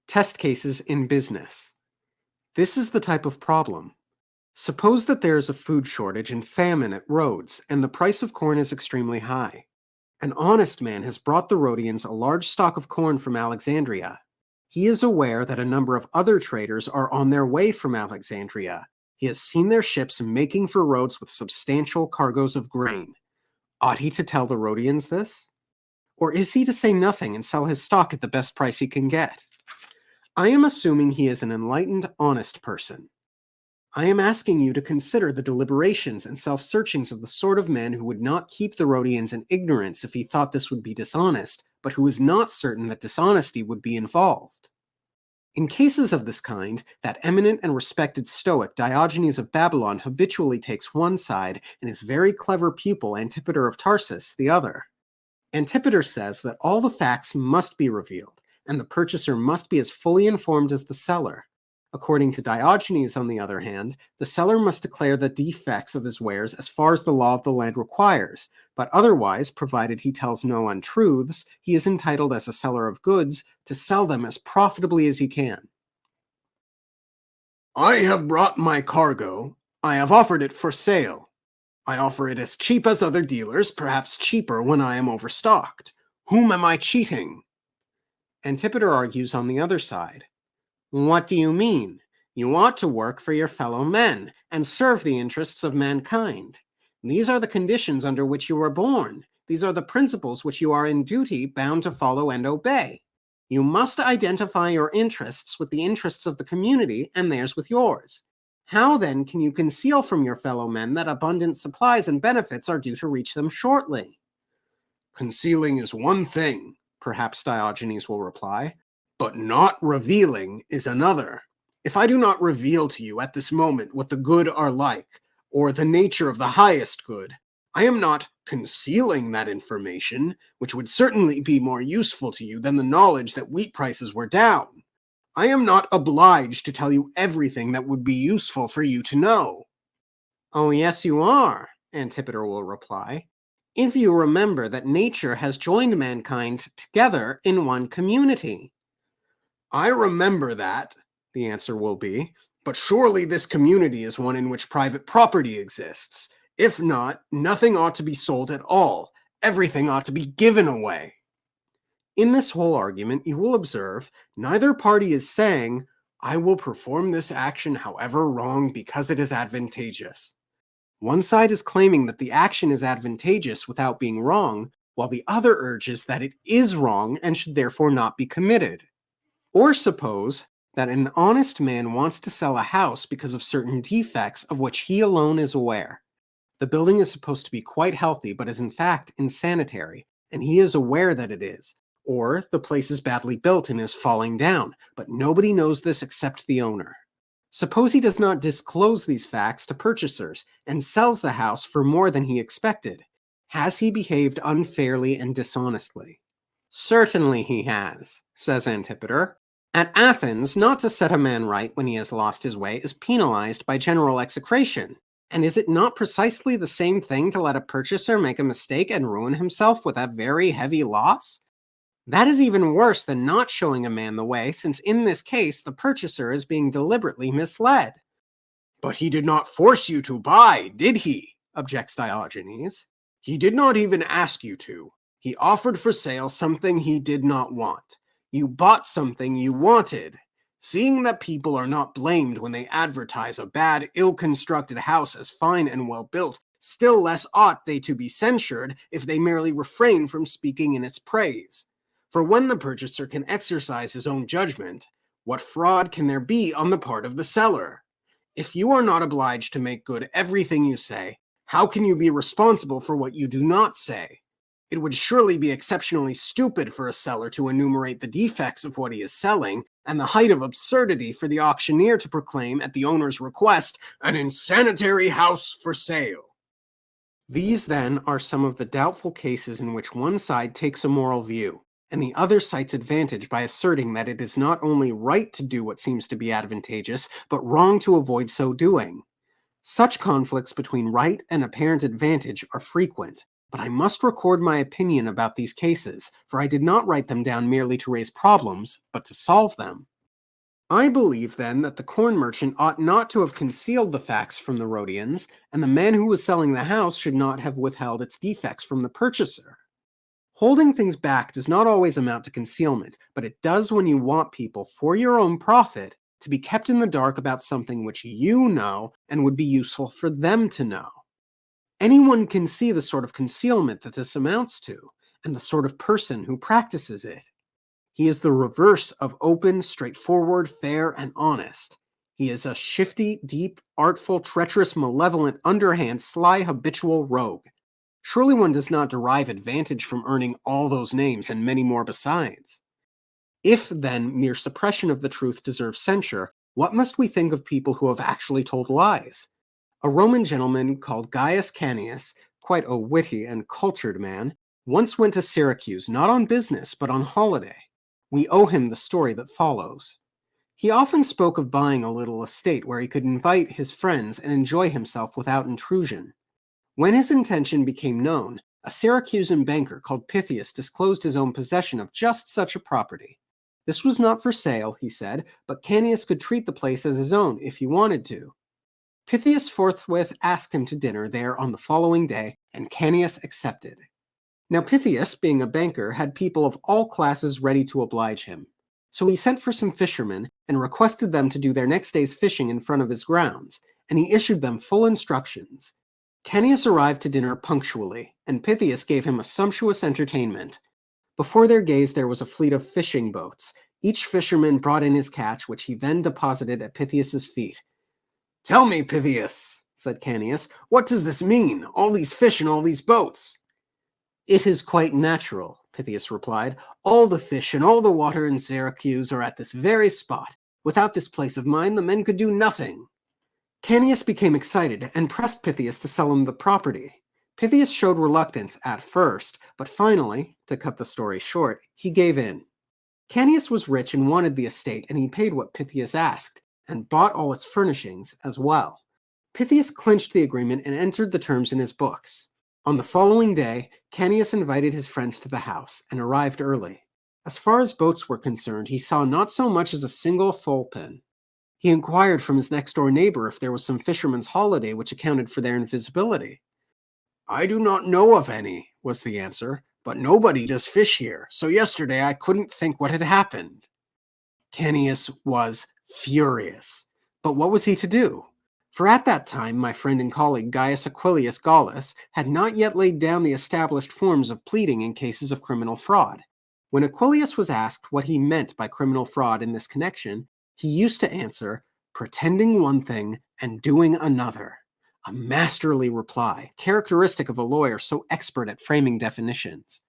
Test cases in business. This is the type of problem. Suppose that there is a food shortage and famine at Rhodes, and the price of corn is extremely high. An honest man has brought the Rhodians a large stock of corn from Alexandria. He is aware that a number of other traders are on their way from Alexandria. He has seen their ships making for Rhodes with substantial cargoes of grain. Ought he to tell the Rhodians this? Or is he to say nothing and sell his stock at the best price he can get? I am assuming he is an enlightened, honest person. I am asking you to consider the deliberations and self-searchings of the sort of man who would not keep the Rhodians in ignorance if he thought this would be dishonest, but who is not certain that dishonesty would be involved. In cases of this kind, that eminent and respected Stoic Diogenes of Babylon habitually takes one side, and his very clever pupil Antipater of Tarsus the other. Antipater says that all the facts must be revealed, and the purchaser must be as fully informed as the seller. According to Diogenes, on the other hand, the seller must declare the defects of his wares as far as the law of the land requires, but otherwise, provided he tells no untruths, he is entitled as a seller of goods to sell them as profitably as he can. I have brought my cargo. I have offered it for sale. I offer it as cheap as other dealers, perhaps cheaper when I am overstocked. Whom am I cheating? Antipater argues on the other side. What do you mean? You ought to work for your fellow men and serve the interests of mankind. These are the conditions under which you were born. These are the principles which you are in duty bound to follow and obey. You must identify your interests with the interests of the community and theirs with yours. How then can you conceal from your fellow men that abundant supplies and benefits are due to reach them shortly? Concealing is one thing, perhaps Diogenes will reply, but not revealing is another. If I do not reveal to you at this moment what the good are like, or the nature of the highest good, I am not concealing that information, which would certainly be more useful to you than the knowledge that wheat prices were down. I am not obliged to tell you everything that would be useful for you to know. Oh, yes, you are, Antipater will reply, if you remember that nature has joined mankind together in one community. I remember that, the answer will be, but surely this community is one in which private property exists. If not, nothing ought to be sold at all. Everything ought to be given away. In this whole argument, you will observe, neither party is saying, I will perform this action however wrong because it is advantageous. One side is claiming that the action is advantageous without being wrong, while the other urges that it is wrong and should therefore not be committed. Or suppose that an honest man wants to sell a house because of certain defects of which he alone is aware. The building is supposed to be quite healthy, but is in fact insanitary, and he is aware that it is. Or the place is badly built and is falling down, but nobody knows this except the owner. Suppose he does not disclose these facts to purchasers and sells the house for more than he expected. Has he behaved unfairly and dishonestly? Certainly he has, says Antipater. At Athens, not to set a man right when he has lost his way is penalized by general execration. And is it not precisely the same thing to let a purchaser make a mistake and ruin himself with a very heavy loss? That is even worse than not showing a man the way, since in this case the purchaser is being deliberately misled. But he did not force you to buy, did he? Objects Diogenes. He did not even ask you to. He offered for sale something he did not want. You bought something you wanted. Seeing that people are not blamed when they advertise a bad, ill-constructed house as fine and well-built, still less ought they to be censured if they merely refrain from speaking in its praise. For when the purchaser can exercise his own judgment, what fraud can there be on the part of the seller? If you are not obliged to make good everything you say, how can you be responsible for what you do not say? It would surely be exceptionally stupid for a seller to enumerate the defects of what he is selling, and the height of absurdity for the auctioneer to proclaim at the owner's request, an insanitary house for sale. These, then, are some of the doubtful cases in which one side takes a moral view, and the other cites advantage by asserting that it is not only right to do what seems to be advantageous, but wrong to avoid so doing. Such conflicts between right and apparent advantage are frequent, but I must record my opinion about these cases, for I did not write them down merely to raise problems, but to solve them. I believe, then, that the corn merchant ought not to have concealed the facts from the Rhodians, and the man who was selling the house should not have withheld its defects from the purchaser. Holding things back does not always amount to concealment, but it does when you want people, for your own profit, to be kept in the dark about something which you know and would be useful for them to know. Anyone can see the sort of concealment that this amounts to, and the sort of person who practices it. He is the reverse of open, straightforward, fair, and honest. He is a shifty, deep, artful, treacherous, malevolent, underhand, sly, habitual rogue. Surely one does not derive advantage from earning all those names and many more besides. If, then, mere suppression of the truth deserves censure, what must we think of people who have actually told lies? A Roman gentleman called Gaius Cannius, quite a witty and cultured man, once went to Syracuse not on business but on holiday. We owe him the story that follows. He often spoke of buying a little estate where he could invite his friends and enjoy himself without intrusion. When his intention became known, a Syracusan banker called Pythias disclosed his own possession of just such a property. This was not for sale, he said, but Cannius could treat the place as his own if he wanted to. Pythias forthwith asked him to dinner there on the following day, and Cannius accepted. Now Pythias, being a banker, had people of all classes ready to oblige him. So he sent for some fishermen and requested them to do their next day's fishing in front of his grounds, and he issued them full instructions. Cannius arrived to dinner punctually, and Pythias gave him a sumptuous entertainment. Before their gaze there was a fleet of fishing boats. Each fisherman brought in his catch, which he then deposited at Pythias's feet. "Tell me, Pythias," said Cannius, "what does this mean, all these fish and all these boats?" "It is quite natural," Pythias replied. "All the fish and all the water in Syracuse are at this very spot. Without this place of mine, the men could do nothing." Cannius became excited and pressed Pythias to sell him the property. Pythias showed reluctance at first, but finally, to cut the story short, he gave in. Cannius was rich and wanted the estate, and he paid what Pythias asked, and bought all its furnishings as well. Pythias clinched the agreement and entered the terms in his books. On the following day, Cannius invited his friends to the house, and arrived early. As far as boats were concerned, he saw not so much as a single thole-pin. He inquired from his next-door neighbor if there was some fisherman's holiday which accounted for their invisibility. "I do not know of any," was the answer, "but nobody does fish here, so yesterday I couldn't think what had happened." Cannius was furious. But what was he to do? For at that time my friend and colleague Gaius Aquilius Gallus had not yet laid down the established forms of pleading in cases of criminal fraud. When Aquilius was asked what he meant by criminal fraud in this connection, he used to answer, "pretending one thing and doing another," a masterly reply, characteristic of a lawyer so expert at framing definitions.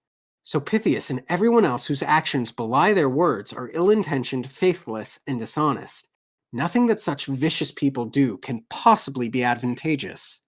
So Pythias and everyone else whose actions belie their words are ill-intentioned, faithless, and dishonest. Nothing that such vicious people do can possibly be advantageous.